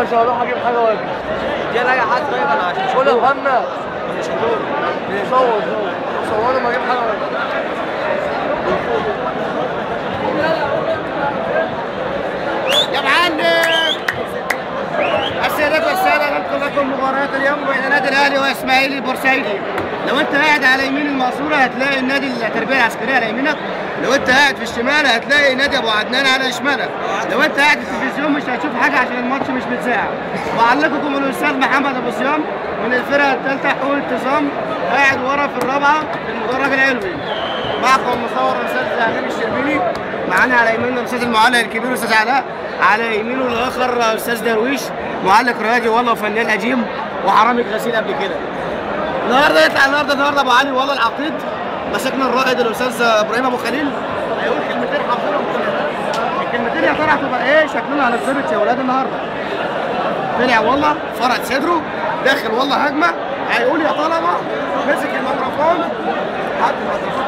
لا مش هروح اجيب حاجه واجي. دي انا حد طيب انا عشان كل مهمة مش هدور. صور ما اجيب حاجه واجي. يا معلم السيدات والساده، ننقل لكم مباراه اليوم بين النادي الاهلي واسماعيلي البورسعيدي. لو انت قاعد على يمين المقصوره هتلاقي النادي التربيه العسكريه على يمينك، لو انت قاعد في الشمال هتلاقي نادي ابو عدنان على شمالك، لو انت قاعد في التلفزيون مش هتشوف حاجه عشان الماتش مش متذاع. معلقكم الاستاذ محمد ابو صيام من الفرقه الثالثه حقوق التزام، قاعد ورا في الرابعه في المدرج العلوي. معكم مصور الاستاذ امين الشربيني، معانا على يميننا الاستاذ المعلق الكبير الاستاذ علاء، على يمينه الاخر استاذ درويش معلق رياضي والله وفنان قديم وحرامي غسيل قبل كده. النهارده يطلع النهارده ابو علي والله العقيد مسكنا الرائد الاستاذ ابراهيم ابو خليل هيقول كلمتين حافظينهم كلنا. الكلمتين يا ترى هتبقى ايه شكلنا هنتظبط يا ولاد النهارده. طلع والله فرد صدره داخل والله هجمه، هيقول يا طلبه مسك الميكروفون حط الميكروفون